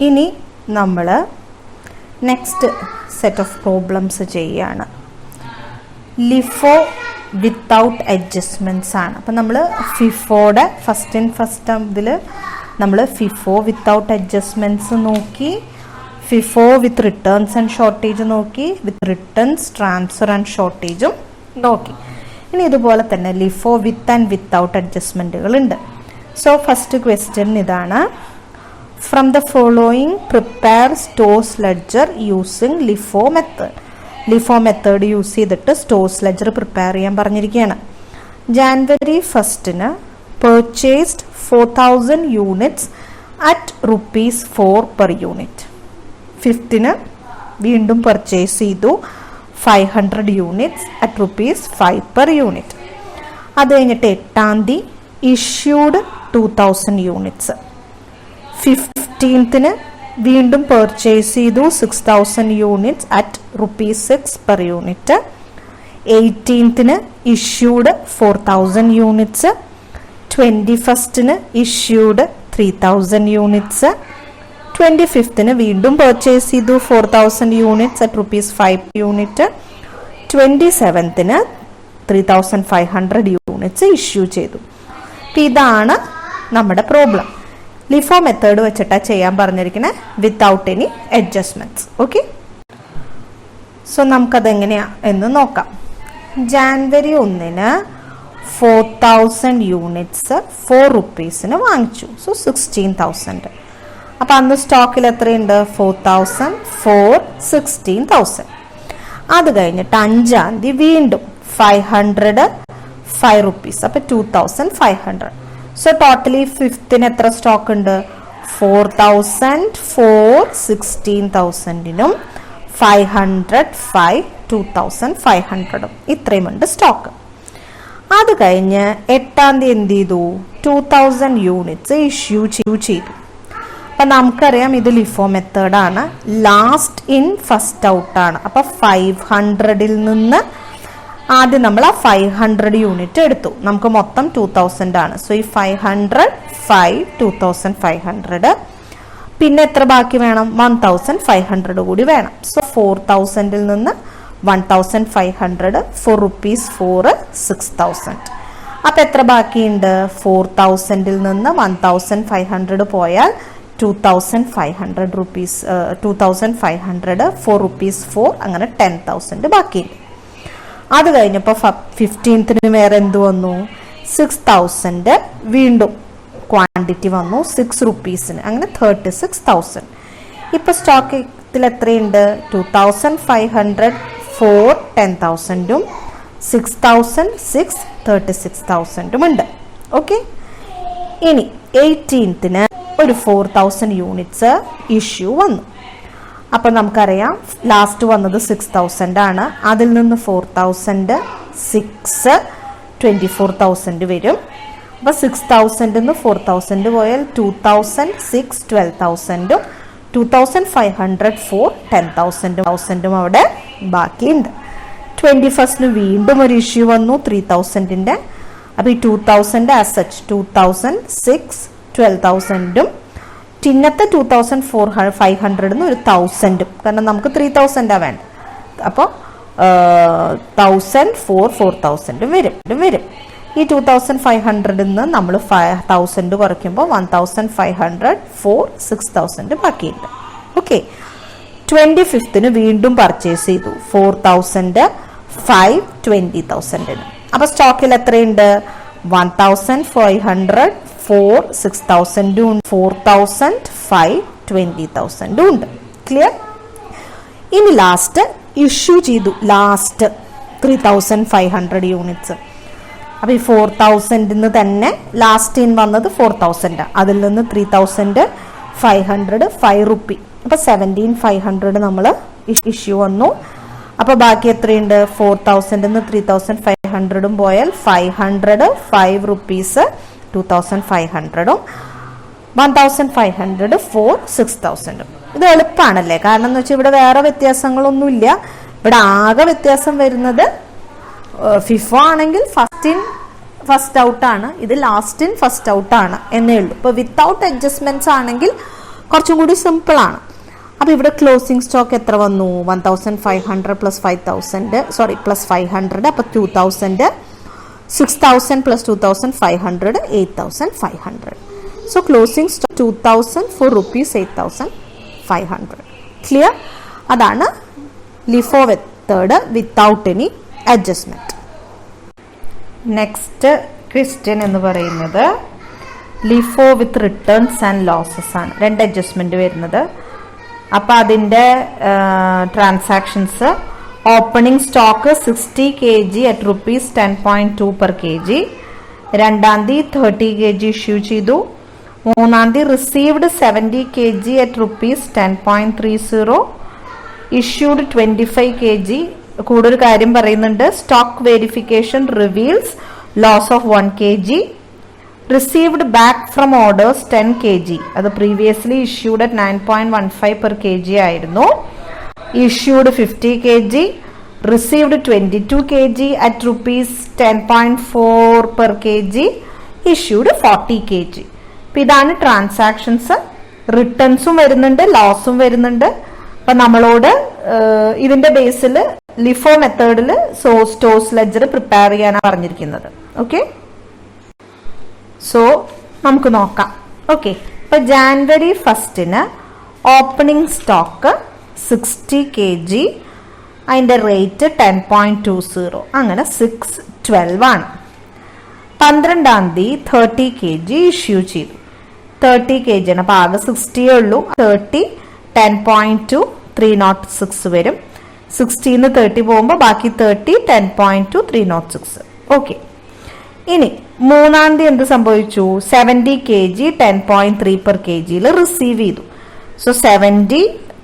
ഇനി നമ്മൾ next set of problems ചെയ്യാണ്. ലിഫോ വിത്തൗട്ട് അഡ്ജസ്റ്റ്മെൻറ്റ്സ് ആണ്. അപ്പം നമ്മൾ ഫിഫോയുടെ ഫസ്റ്റ് ഇതിൽ നമ്മൾ ഫിഫോ വിത്തൗട്ട് അഡ്ജസ്റ്റ്മെൻറ്റ്സ് നോക്കി, FIFO with returns and shortage നോക്കി, വിത്ത് റിട്ടേൺസ് ട്രാൻസ്ഫർ ആൻഡ് ഷോർട്ടേജും നോക്കി. ഇനി ഇതുപോലെ തന്നെ ലിഫോ വിത്ത് ആൻഡ് വിത്തൗട്ട് അഡ്ജസ്റ്റ്മെൻറ്റുകൾ ഉണ്ട്. സോ ഫസ്റ്റ് ക്വസ്റ്റ്യൻ ഇതാണ്. From the following prepare stores ledger using LIFO method. LIFO method use ചെയ്തിട്ട് സ്റ്റോഴ്സ് ലെഡ്ജർ പ്രിപ്പയർ ചെയ്യാൻ പറഞ്ഞിരിക്കുകയാണ്. January 1 purchased 4000 units at ₹4 per unit. 5 വീണ്ടും പർച്ചേസ് ചെയ്തു 500 യൂണിറ്റ്സ് അറ്റ് ₹5 per unit. അത് കഴിഞ്ഞിട്ട് 8 issued 2000 units. 15 വീണ്ടും പർച്ചേസ് ചെയ്തു 6000 units at ₹6 per unit. 18 issued 4000 units. 21 issued 3000 units. 25 വീണ്ടും പർച്ചേസ് ചെയ്തു 4000 units at ₹5 unit. 27 3500 units issue ചെയ്തു. ഇതാണ് നമ്മുടെ പ്രോബ്ലം. ലിഫോ മെത്തേഡ് വെച്ചിട്ടാണ് ചെയ്യാൻ പറഞ്ഞിരിക്കുന്നത്, without any adjustments. Okay, so നമുക്കതെങ്ങനെയാണ് എന്ന് നോക്കാം. ജാനുവരി 1 4000 യൂണിറ്റ്സ് ₹4 വാങ്ങിച്ചു. സോ 16,000. അപ്പം അന്ന് സ്റ്റോക്കിൽ എത്രയുണ്ട്? 4000 4 16,000. അത് കഴിഞ്ഞിട്ട് 5 വീണ്ടും 500 ₹5. അപ്പം 2500. സോ ടോട്ടലി 5 എത്ര സ്റ്റോക്ക് ഉണ്ട്? 4000 4 16,000 500 5 2500 ഇത്രയുമുണ്ട് സ്റ്റോക്ക്. അത് കഴിഞ്ഞ് 8 എന്ത് ചെയ്തു? 2000 യൂണിറ്റ്സ് ഇഷ്യൂ ചെയ്തു. അപ്പം നമുക്കറിയാം ഇത് ലിഫോ മെത്തേഡാണ്. ലാസ്റ്റ് ഇൻ ഫസ്റ്റ് ഔട്ടാണ്. അപ്പം 500 നിന്ന് ആദ്യം നമ്മൾ ആ 500 യൂണിറ്റ് എടുത്തു. നമുക്ക് മൊത്തം 2000 ആണ്. സോ ഈ 500 5 2500. പിന്നെ എത്ര ബാക്കി വേണം? 1500 കൂടി വേണം. സോ 4000 നിന്ന് 1500 ₹4 6000. അപ്പം എത്ര ബാക്കിയുണ്ട്? 4000 നിന്ന് 1500 പോയാൽ 2500 ₹4 അങ്ങനെ 10,000 ബാക്കിയുണ്ട്. അത് കഴിഞ്ഞപ്പോൾ 15 വേറെ എന്ത് വന്നു? 6000 വീണ്ടും ക്വാണ്ടിറ്റി വന്നു ₹6. അങ്ങനെ 36,000. ഇപ്പൊ സ്റ്റോക്കിൽ എത്രയുണ്ട്? 2500 4 10,000 6000 6 36,000 ഉണ്ട്. ഓക്കെ, ഇനി 18 ഒരു 4000 യൂണിറ്റ്സ് ഇഷ്യൂ വന്നു. അപ്പം നമുക്കറിയാം ലാസ്റ്റ് വന്നത് 6000 ആണ്. അതിൽ നിന്ന് 4000 6 24,000 വരും. അപ്പം 6000 നിന്ന് 4000 പോയാൽ 2000 6 12,000 2500 4 10,000 അവിടെ ബാക്കിയുണ്ട്. 21 വീണ്ടും ഒരു ഇഷ്യൂ വന്നു 3000. അപ്പം ഈ 2000 ആസ് സച്ച് 2000 6 12,000 പിന്നത്തെ 2500 ഒരു 1000, കാരണം നമുക്ക് 3000 വേണ്ട. അപ്പോൾ 1000 4 4000 വരും. ഈ 2500 നിന്ന് നമ്മൾ 1000 കുറയ്ക്കുമ്പോൾ 1500 4 6000 ബാക്കിയുണ്ട്. ഓക്കെ, 25 വീണ്ടും പർച്ചേസ് ചെയ്തു 4000 5 20,000. അപ്പോൾ സ്റ്റോക്കിൽ എത്രയുണ്ട്? 1500 4 6000 4000 5 20,000 ഉണ്ട്. ക്ലിയർ? ഇനി ലാസ്റ്റ് ഇഷ്യൂ ചെയ്തു ലാസ്റ്റ് 3500 യൂണിറ്റ്സ്. അപ്പോൾ ഈ 4000 തന്നെ ലാസ്റ്റ് ഇൻ വന്നത് 4000. അതിൽ നിന്ന് 3500 ₹5. അപ്പോൾ 17,500 നമ്മൾ ഇഷ്യൂ വന്നു. അപ്പോൾ ബാക്കി എത്രയുണ്ട്? 4000 നിന്ന് 3500 പോയാൽ 500 ₹5 2500 1500 4 6000. ഇത് എളുപ്പമാണല്ലേ? കാരണം എന്ന് വെച്ചാൽ ഇവിടെ വേറെ വ്യത്യാസങ്ങളൊന്നുമില്ല. ഇവിടെ ആകെ വ്യത്യാസം വരുന്നത് ഫിഫോ ആണെങ്കിൽ ഫസ്റ്റ് ഇൻ ഫസ്റ്റ് ഔട്ട് ആണ്, ഇത് ലാസ്റ്റ് ഇൻ ഫസ്റ്റ് ഔട്ട് ആണ് എന്നേ ഉള്ളൂ. ഇപ്പോൾ വിത്തൗട്ട് അഡ്ജസ്റ്റ്മെന്റ്സ് ആണെങ്കിൽ കുറച്ചും കൂടി സിമ്പിളാണ്. അപ്പോൾ ഇവിടെ ക്ലോസിംഗ് സ്റ്റോക്ക് എത്ര വന്നു? 1500 പ്ലസ് 5000 പ്ലസ് 500, അപ്പോൾ 2000, 6000 plus 2500, 8500. So closing stock 2000 for rupees 8500. Clear? അതാണ് LIFO method without any adjustment. Next question എന്ന് പറയുന്നത് LIFO with returns and losses ആണ്. 2 അഡ്ജസ്റ്റ്മെന്റ് വരുന്നത്. അപ്പം അതിൻ്റെ transactions opening stock 60 kg at rupees 10.2 per kg. 2-ാം തീയതി 30 kg ഇഷ്യൂ ചെയ്തു. 3-ാം തീയതി received 70 kg at rupees 10.30. Issued 25 kg. കൂടുതൽ കാര്യം പറയുന്നുണ്ട്. Stock verification reveals loss of 1 kg. Received back from orders 10 kg. അത് previously issued at 9.15 per kg ആയിരുന്നു. Issued 50 kg. Received 22 kg at rupees 10.4 per kg. Issued 40 kg. അപ്പോൾ ഇതാണ് transactions. റിട്ടേൺസും വരുന്നുണ്ട്, ലോസും വരുന്നുണ്ട്. അപ്പം നമ്മളോട് ഇതിന്റെ ബേസിൽ LIFO മെത്തേഡിൽ സ്റ്റോഴ്സ് ലെഡ്ജർ പ്രിപ്പയർ ചെയ്യാനാണ് പറഞ്ഞിരിക്കുന്നത്. ഓക്കെ, സോ നമുക്ക് നോക്കാം. ഓക്കെ, ഇപ്പൊ ജാനുവരി 1 ഓപ്പണിംഗ് സ്റ്റോക്ക് 60 kg, അതിന്റെ റേറ്റ് 10.20, അങ്ങനെ 612 ആണ്. 12-ാം തീയതി 30 kg ഇഷ്യൂ ചെയ്തു. 30 kg ആണ്, അപ്പൊ ആകെ 60 ഉള്ളൂ. 30 10.2 306 വരും. 60 30 പോകുമ്പോൾ ബാക്കി 30 10.2 306. ഓക്കെ, ഇനി 3-ാം തീയതി എന്ത് സംഭവിച്ചു? 70 kg 10.3 per kg റിസീവ് ചെയ്തു. സോ 70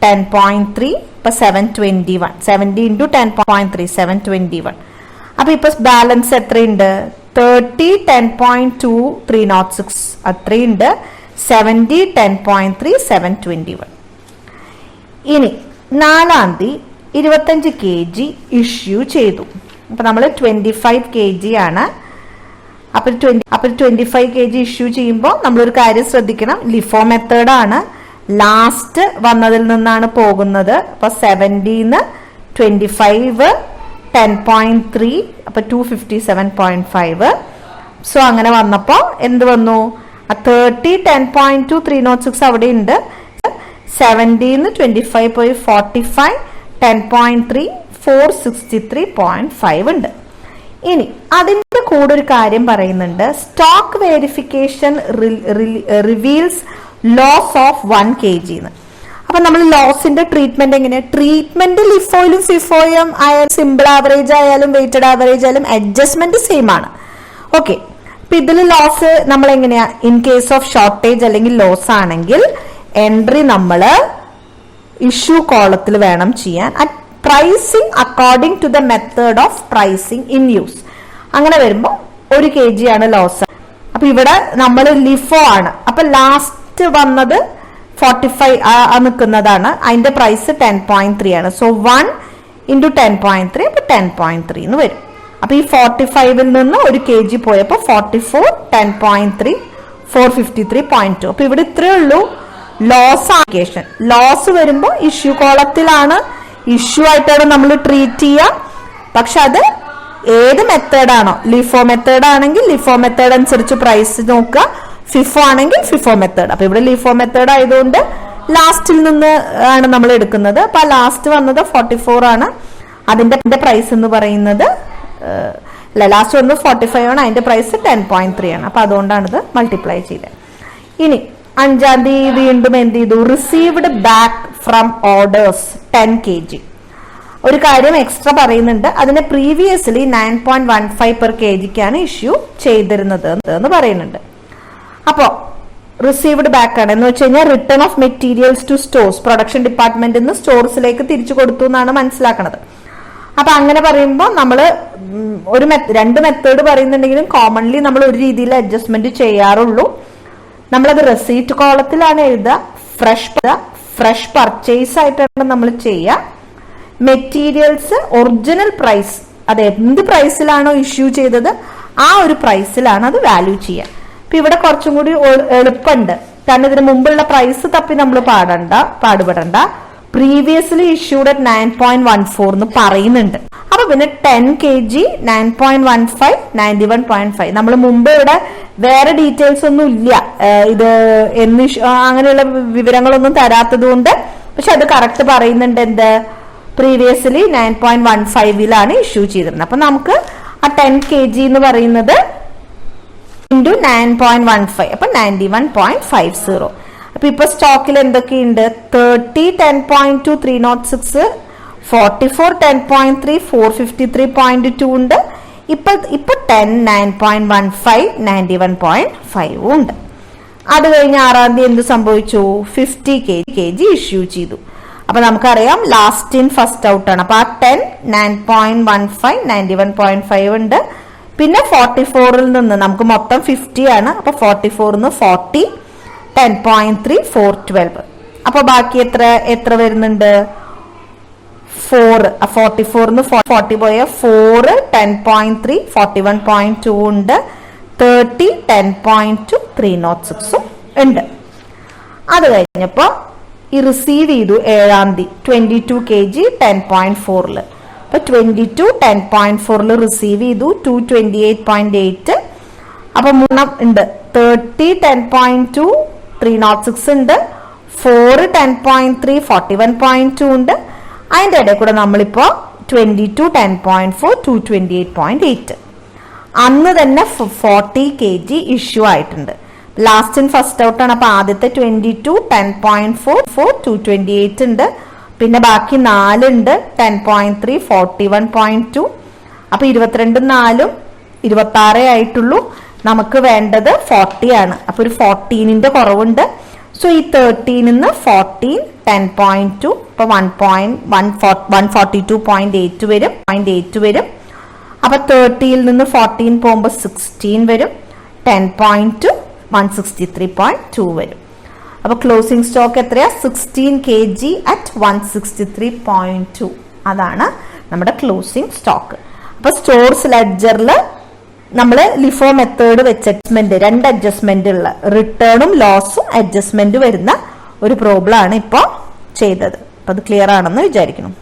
10.3 ഇപ്പൊ 721. 70 into 10.3 721. അപ്പൊ ഇപ്പൊ ബാലൻസ് എത്രയുണ്ട്? 30 10.2 306 അത്രയുണ്ട്. 70 10.3 721. ഇനി 4-ാം തീയതി 25 kg ഇഷ്യൂ ചെയ്തു. അപ്പൊ നമ്മൾ 25 kg ആണ്. അപ്പോൾ 25 kg ഇഷ്യൂ ചെയ്യുമ്പോൾ നമ്മളൊരു കാര്യം ശ്രദ്ധിക്കണം. LIFO മെത്തേഡാണ്. ലാസ്റ്റ് വന്നതിൽ നിന്നാണ് പോകുന്നത്. അപ്പൊ 70 25 10.3 അപ്പൊ 257.5. സോ അങ്ങനെ വന്നപ്പോ എന്ത് വന്നു? 30 10.2 306 അവിടെ ഉണ്ട്. 70 25 പോയി 45 10.3 463.5 ഉണ്ട്. ഇനി അതിന്റെ കൂടെ ഒരു കാര്യം പറയുന്നുണ്ട്. Stock verification reveals loss of 1 kg. അപ്പൊ നമ്മൾ ലോസിന്റെ ട്രീറ്റ്മെന്റ് എങ്ങനെയാ? ട്രീറ്റ്മെന്റ് LIFOയിലും FIFOയും ആയാലും സിമ്പിൾ ആവറേജ് ആയാലും വെയിറ്റഡ് ആവറേജ് ആയാലും അഡ്ജസ്റ്റ്മെന്റ് സെയിം ആണ്. ഓക്കെ, അപ്പൊ ഇതിൽ ലോസ് നമ്മൾ എങ്ങനെയാ? ഇൻ കേസ് ഓഫ് ഷോർട്ടേജ് അല്ലെങ്കിൽ ലോസ് ആണെങ്കിൽ എൻട്രി നമ്മൾ ഇഷ്യൂ കോളത്തിൽ വേണം ചെയ്യാൻ. Pricing according to the method of pricing in use. അങ്ങനെ വരുമ്പോൾ 1 kg ആണ് ലോസ്. അപ്പൊ ഇവിടെ നമ്മൾ LIFO ആണ്. അപ്പൊ ലാസ്റ്റ് വന്നത് 45 നിൽക്കുന്നതാണ്. അതിന്റെ പ്രൈസ് 10.3 ആണ്. സോ 1 into 10.3 അപ്പൊ 10.3 എന്ന് വരും. അപ്പൊ ഈ 45-ൽ നിന്ന് 1 kg പോയപ്പോ 44 10.3 453.2. അപ്പൊ ഇവിടെ ഇത്രയേ ഉള്ളൂ ലോസ് ആപ്ലിക്കേഷൻ. ലോസ് വരുമ്പോൾ ഇഷ്യൂ കോളത്തിലാണ്, ഇഷ്യൂ ആയിട്ടാണ് നമ്മൾ ട്രീറ്റ് ചെയ്യുക. പക്ഷെ അത് ഏത് മെത്തേഡാണോ? LIFO മെത്തേഡ് ആണെങ്കിൽ LIFO മെത്തേഡ് അനുസരിച്ച് പ്രൈസ് നോക്കുക. FIFO ആണെങ്കിൽ FIFO മെത്തേഡ്. അപ്പൊ ഇവിടെ LIFO മെത്തേഡ് ആയതുകൊണ്ട് ലാസ്റ്റിൽ നിന്ന് ആണ് നമ്മൾ എടുക്കുന്നത്. അപ്പൊ ലാസ്റ്റ് വന്നത് 44 ആണ്. അതിന്റെ പ്രൈസ് എന്ന് പറയുന്നത് ലാസ്റ്റ് വന്നത് 45 ആണ്. അതിന്റെ പ്രൈസ് 10.3 ആണ്. അപ്പൊ അതുകൊണ്ടാണ് ഇത് മൾട്ടിപ്ലൈ ചെയ്തത്. ഇനി 5-ാം തീയതി വീണ്ടും എന്ത് ചെയ്തു? Received back from orders 10 kg. ഒരു കാര്യം എക്സ്ട്രാ പറയുന്നുണ്ട്. അതിന് പ്രീവിയസ്ലി 9.15 per kg ഇഷ്യൂ ചെയ്തിരുന്നത് എന്ന് പറയുന്നുണ്ട്. അപ്പോ റിസീവ്ഡ് ബാക്ക് ആണ് എന്ന് വെച്ച് കഴിഞ്ഞാൽ return of materials to stores, production ഡിപ്പാർട്ട്മെന്റിൽ നിന്ന് സ്റ്റോഴ്സിലേക്ക് തിരിച്ചു കൊടുത്തു എന്നാണ് മനസ്സിലാക്കുന്നത്. അപ്പൊ അങ്ങനെ പറയുമ്പോൾ നമ്മൾ രണ്ട് മെത്തേഡ് പറയുന്നുണ്ടെങ്കിലും കോമൺലി നമ്മൾ ഒരു രീതിയിൽ അഡ്ജസ്റ്റ്മെന്റ് ചെയ്യാറുള്ളൂ. നമ്മളത് റെസീറ്റ് കോളത്തിലാണ് എഴുതുക. ഫ്രഷ് പർച്ചേസ് ആയിട്ടാണ് നമ്മൾ ചെയ്യുക. മെറ്റീരിയൽസ് ഒറിജിനൽ പ്രൈസ്, അത് എന്ത് പ്രൈസിലാണോ ഇഷ്യൂ ചെയ്തത് ആ ഒരു പ്രൈസിലാണ് അത് വാല്യൂ ചെയ്യുക. അപ്പൊ ഇവിടെ കുറച്ചും കൂടി എളുപ്പമുണ്ട്. കാരണം ഇതിന് മുമ്പുള്ള പ്രൈസ് തപ്പി നമ്മൾ പാടുപെടണ്ട. പ്രീവിയസ്ലി ഇഷ്യൂഡ് അറ്റ് 9.14 എന്ന് പറയുന്നുണ്ട്. അപ്പൊ പിന്നെ 10 kg 9.15 91.5. നമ്മൾ മുമ്പ് ഇവിടെ വേറെ ഡീറ്റെയിൽസ് ഒന്നും ഇല്ല, ഇത് അങ്ങനെയുള്ള വിവരങ്ങളൊന്നും തരാത്തത് കൊണ്ട്. പക്ഷെ അത് കറക്റ്റ് പറയുന്നുണ്ട്, എന്ത് പ്രീവിയസ്ലി 9.15 ഇഷ്യൂ ചെയ്തിരുന്നത്. അപ്പൊ നമുക്ക് ആ 10 kg എന്ന് പറയുന്നത് ഇൻറ്റു 9.15, അപ്പൊ 91.50. അപ്പൊ ഇപ്പൊ സ്റ്റോക്കിൽ എന്തൊക്കെയുണ്ട്? 30 10.2 306, 44 10.3 453.2 ഉണ്ട്. ഇപ്പൊ 10 9.15 91.5 ഉണ്ട്. അത് കഴിഞ്ഞ് 6-ാം തീയതി എന്ത് സംഭവിച്ചു? 50 kg ഇഷ്യൂ ചെയ്തു. അപ്പൊ നമുക്കറിയാം ലാസ്റ്റ് ഇൻ ഫസ്റ്റ് ഔട്ട് ആണ്. അപ്പൊ ആ 10 9.15 91.5 ഉണ്ട്. പിന്നെ 44-ൽ നിന്ന് നമുക്ക് മൊത്തം 50 ആണ്. അപ്പൊ 44 40 10.3 412. അപ്പൊ ബാക്കി എത്ര വരുന്നുണ്ട്? 4. 44 40 പോയ 4 10.3 41.2 ഉണ്ട്. 30 10.2 306 ഉണ്ട്. അത് കഴിഞ്ഞപ്പോ ഈ റിസീവ് ചെയ്തു 7-ാം തീയതി 22 kg 10.4. അപ്പൊ 22 10.4 റിസീവ് ചെയ്തു 228.8. അപ്പൊ 3 ഉണ്ട്. 30 10.2 306 ഉണ്ട്. 4 10.3 41.2 ഉണ്ട്. അതിന്റെ ഇടയിൽ കൂടെ നമ്മളിപ്പോ 22 10.4 228.8. അന്ന് തന്നെ 40 kg ഇഷ്യൂ ആയിട്ടുണ്ട്. ലാസ്റ്റ് ഇൻ ഫസ്റ്റ് ഔട്ട് ആണ്. അപ്പൊ ആദ്യത്തെ 22 10.4 228 ഉണ്ട്. പിന്നെ ബാക്കി 4 ഉണ്ട് 10.3 41.2. അപ്പൊ 22 4 26 ആയിട്ടുള്ളൂ. നമുക്ക് വേണ്ടത് 40 ആണ്. അപ്പൊ ഒരു 14ന്റെ കുറവുണ്ട്. സോ ഈ 13 നിന്ന് 14 10.2 ഇപ്പൊ 142.8 വരും. അപ്പൊ 30ൽ നിന്ന് 14 പോകുമ്പോ 16 വരും. 10.2 163.2 വരും. അപ്പൊ ക്ലോസിംഗ് സ്റ്റോക്ക് എത്രയാ? 16 kg at 163.2. അതാണ് നമ്മുടെ ക്ലോസിംഗ് സ്റ്റോക്ക്. അപ്പൊ സ്റ്റോർസ് ലെഡ്ജറിൽ നമ്മൾ ലിഫോ മെത്തേഡ് വെച്ച് അഡ്ജസ്റ്റ്മെന്റ്, 2 അഡ്ജസ്റ്റ്മെന്റ് ഉള്ള റിട്ടേണും ലോസും അഡ്ജസ്റ്റ്മെന്റ് വരുന്ന ഒരു പ്രോബ്ലം ആണ് ഇപ്പൊ ചെയ്തത്. അപ്പൊ അത് ക്ലിയർ ആണെന്ന് വിചാരിക്കണം.